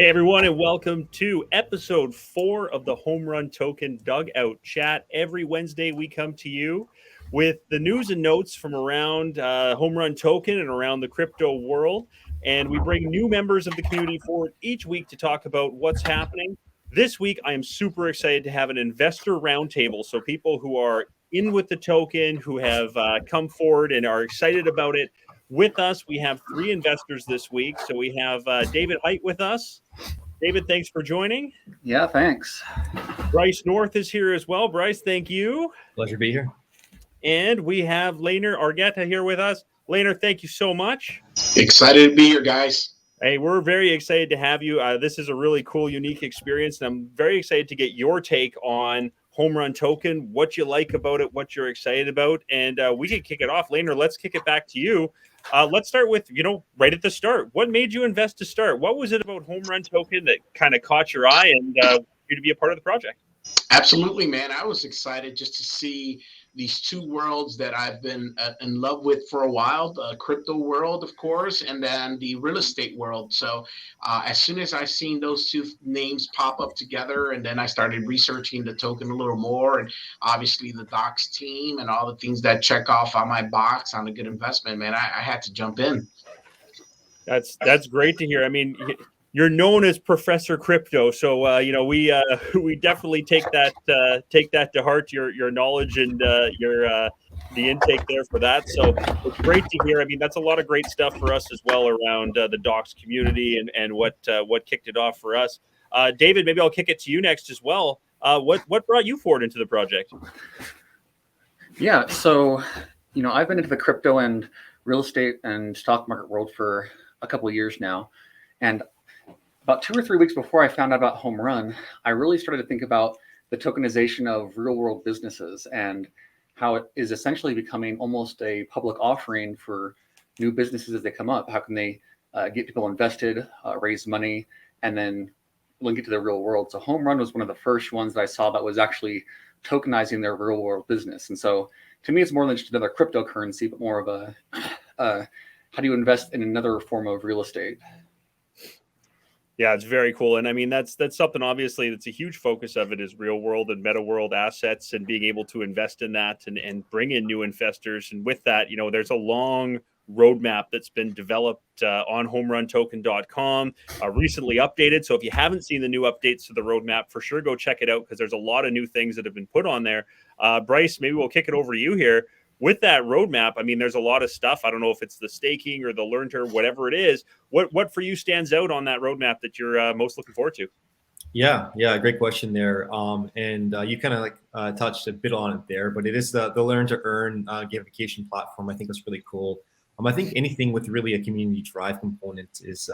Hey everyone, and welcome to episode 4 of the Homerun Token Dugout Chat. Every Wednesday, we come to you with the news and notes from around Homerun Token and around the crypto world, and we bring new members of the community forward each week to talk about what's happening. This week, I am super excited to have an investor roundtable, so people who are in with the token, who have come forward and are excited about it. With us, we have 3 investors this week. So we have David Height with us. David, thanks for joining. Yeah, thanks. Bryce North is here as well. Bryce, thank you. Pleasure to be here. And we have Laner Argueta here with us. Laner, thank you so much. Excited to be here, guys. Hey, we're very excited to have you. This is a really cool, unique experience, and I'm very excited to get your take on Homerun Token, what you like about it, what you're excited about, and we can kick it off. Laner, let's kick it back to you. Let's start with, right at the start. What made you invest to start? What was it about Homerun Token that kind of caught your eye and you to be a part of the project? Absolutely, man. I was excited just to see these two worlds that I've been in love with for a while, the crypto world, of course, and then the real estate world. So as soon as I seen those two names pop up together, and then I started researching the token a little more, and obviously the Docs team and all the things that check off on my box on a good investment, man, I had to jump in. That's great to hear. I mean, you're known as Professor Crypto, so we definitely take that to heart. Your knowledge and the intake there for that. So it's great to hear. I mean, that's a lot of great stuff for us as well around the Docs community and what kicked it off for us. David, maybe I'll kick it to you next as well. What brought you forward into the project? Yeah, so I've been into the crypto and real estate and stock market world for a couple of years now, and about 2 or 3 weeks before I found out about Homerun, I really started to think about the tokenization of real world businesses and how it is essentially becoming almost a public offering for new businesses as they come up. How can they get people invested, raise money, and then link it to the real world? So Homerun was one of the first ones that I saw that was actually tokenizing their real world business. And so to me, it's more than just another cryptocurrency, but more of a how do you invest in another form of real estate? Yeah, it's very cool. And I mean, that's something obviously that's a huge focus of it is real world and meta world assets and being able to invest in that and bring in new investors. And with that, there's a long roadmap that's been developed on homeruntoken.com, recently updated. So if you haven't seen the new updates to the roadmap, for sure, go check it out because there's a lot of new things that have been put on there. Bryce, maybe we'll kick it over to you here. With that roadmap, I mean, there's a lot of stuff. I don't know if it's the staking or the learn to earn, whatever it is. What for you stands out on that roadmap that you're most looking forward to? Yeah, great question there. And you kind of touched a bit on it there, but it is the learn to earn gamification platform. I think it's really cool. I think anything with really a community drive component is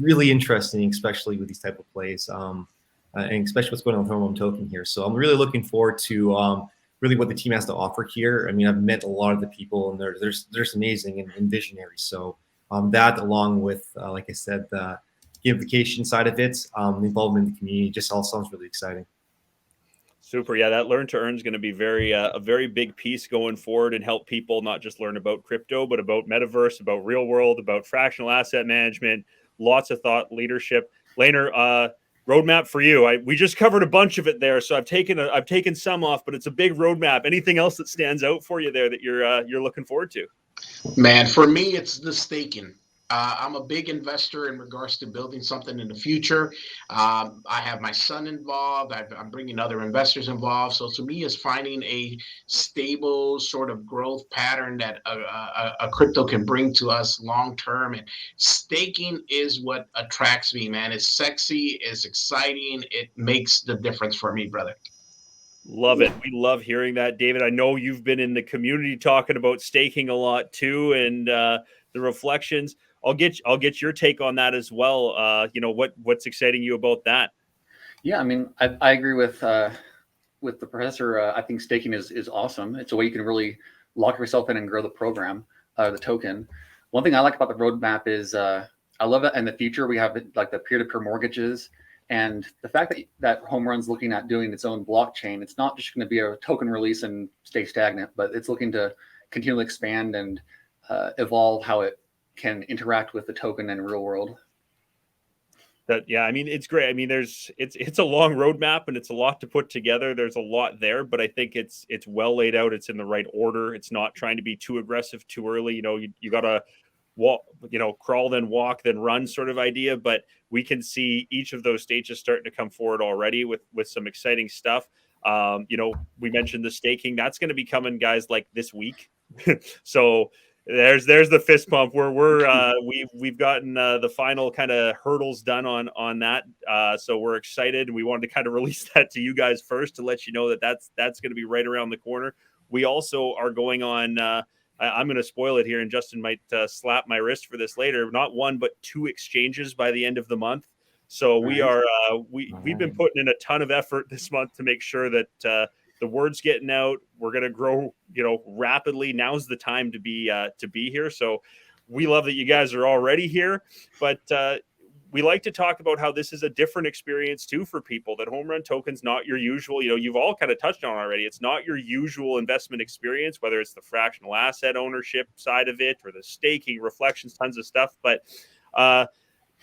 really interesting, especially with these type of plays, and especially what's going on with Homerun Token here. So I'm really looking forward to really what the team has to offer here. I mean, I've met a lot of the people, and there's amazing and visionaries. So that, along with, like I said, the gamification side of it, the involvement in the community, just all sounds really exciting. Super. Yeah, that learn to earn is going to be a very big piece going forward and help people not just learn about crypto, but about metaverse, about real world, about fractional asset management, lots of thought leadership. Laner, roadmap for you. We just covered a bunch of it there, so I've taken some off, but it's a big roadmap. Anything else that stands out for you there that you're looking forward to? Man, for me, it's the staking. I'm a big investor in regards to building something in the future. I have my son involved. I'm bringing other investors involved. So to me, it's finding a stable sort of growth pattern that a crypto can bring to us long term. And staking is what attracts me, man. It's sexy. It's exciting. It makes the difference for me, brother. Love it. We love hearing that, David. I know you've been in the community talking about staking a lot too, and the reflections. I'll get your take on that as well. What's exciting you about that? Yeah, I mean, I agree with the professor. I think staking is awesome. It's a way you can really lock yourself in and grow the program, the token. One thing I like about the roadmap is I love that in the future we have like the peer-to-peer mortgages, and the fact that Homerun's looking at doing its own blockchain. It's not just going to be a token release and stay stagnant, but it's looking to continually expand and evolve how it can interact with the token in real world. Yeah, I mean, it's great. I mean, it's a long roadmap and it's a lot to put together. There's a lot there, but I think it's well laid out. It's in the right order. It's not trying to be too aggressive too early. You gotta walk, crawl, then walk, then run sort of idea. But we can see each of those stages starting to come forward already with some exciting stuff. We mentioned the staking. That's going to be coming, guys, like this week. So there's the fist pump where we've gotten the final kind of hurdles done on that. So we're excited. We wanted to kind of release that to you guys first to let you know that that's going to be right around the corner. We also are going on. I'm going to spoil it here, and Justin might slap my wrist for this later. Not one, but 2 exchanges by the end of the month. So we are we've been putting in a ton of effort this month to make sure that the word's getting out. We're going to grow, rapidly. Now's the time to be here. So we love that you guys are already here, but we like to talk about how this is a different experience too for people. That Homerun Token's not your usual. You've all kind of touched on already. It's not your usual investment experience, whether it's the fractional asset ownership side of it or the staking, reflections, tons of stuff. But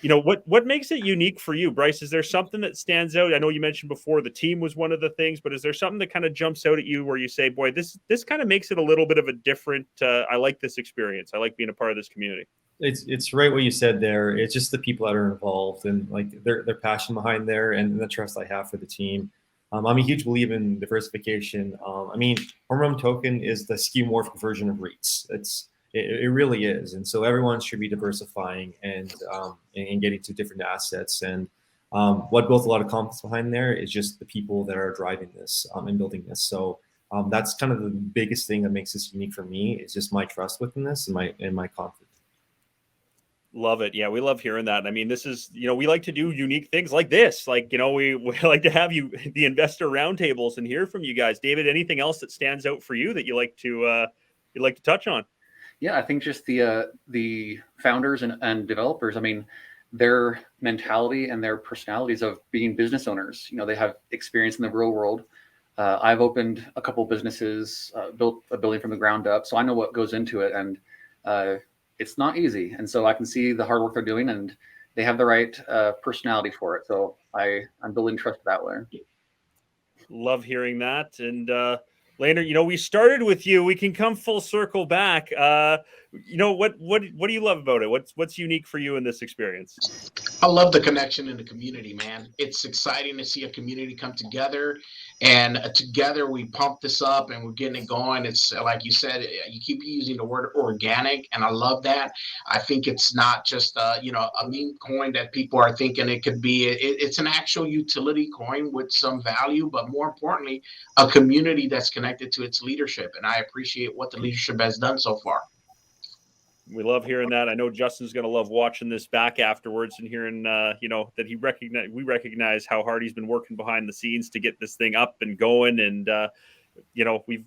what makes it unique for you, Bryce? Is there something that stands out? I know you mentioned before the team was one of the things, but is there something that kind of jumps out at you where you say, boy, this kind of makes it a little bit of a different, I like this experience. I like being a part of this community. It's right what you said there. It's just the people that are involved and like their passion behind there and the trust I have for the team. I'm a huge believer in diversification. Homerun Token is the skeuomorphic version of REITs. It really is, and so everyone should be diversifying and getting to different assets. And what built a lot of confidence behind there is just the people that are driving this and building this. So that's kind of the biggest thing that makes this unique for me. Is just my trust within this and my confidence. Love it. Yeah, we love hearing that. I mean, this is, we like to do unique things like this. Like, we like to have the investor roundtables and hear from you guys. David, anything else that stands out for you that you'd like to touch on? Yeah, I think just the founders and developers, I mean, their mentality and their personalities of being business owners, they have experience in the real world. I've opened a couple businesses, built a building from the ground up. So I know what goes into it, and it's not easy. And so I can see the hard work they're doing, and they have the right personality for it. So I'm building trust that way. Love hearing that. And Laner, we started with you. We can come full circle back. What do you love about it? What's unique for you in this experience? I love the connection in the community, man. It's exciting to see a community come together, and together we pump this up and we're getting it going. It's like you said, you keep using the word organic, and I love that. I think it's not just a meme coin that people are thinking it could be. It's an actual utility coin with some value, but more importantly, a community that's connected to its leadership. And I appreciate what the leadership has done so far. We love hearing that. I know Justin's going to love watching this back afterwards and hearing, that we recognize how hard he's been working behind the scenes to get this thing up and going. And,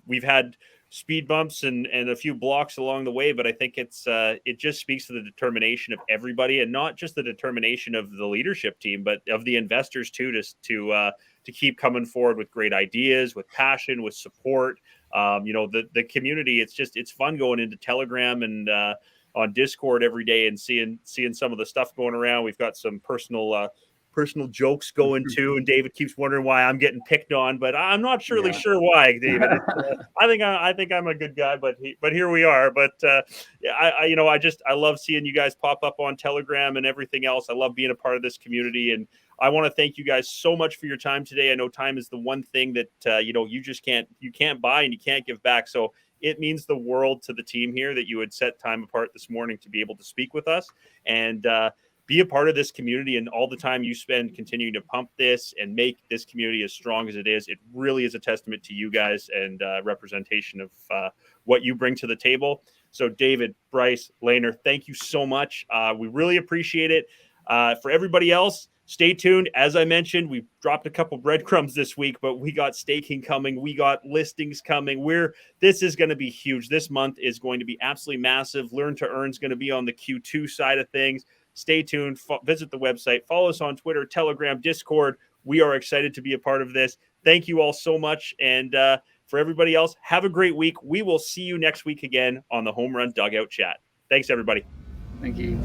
we've had speed bumps and a few blocks along the way, but I think it just speaks to the determination of everybody, and not just the determination of the leadership team, but of the investors too, to keep coming forward with great ideas, with passion, with support. The community, it's fun going into Telegram and on Discord every day and seeing some of the stuff going around. We've got some personal jokes going too, and David keeps wondering why I'm getting picked on, but I'm not surely sure why, David. I think I'm a good guy, but here we are. But I love seeing you guys pop up on Telegram and everything else. I love being a part of this community, and I want to thank you guys so much for your time today. I know time is the one thing that you can't buy and you can't give back. So it means the world to the team here that you would set time apart this morning to be able to speak with us and be a part of this community, and all the time you spend continuing to pump this and make this community as strong as it is. It really is a testament to you guys and representation of what you bring to the table. So David, Bryce, Laner, thank you so much. We really appreciate it. For everybody else, stay tuned. As I mentioned, we dropped a couple breadcrumbs this week, but we got staking coming. We got listings coming. This is going to be huge. This month is going to be absolutely massive. Learn to Earn is going to be on the Q2 side of things. Stay tuned. Visit the website. Follow us on Twitter, Telegram, Discord. We are excited to be a part of this. Thank you all so much. And for everybody else, have a great week. We will see you next week again on the Homerun Dugout Chat. Thanks, everybody. Thank you.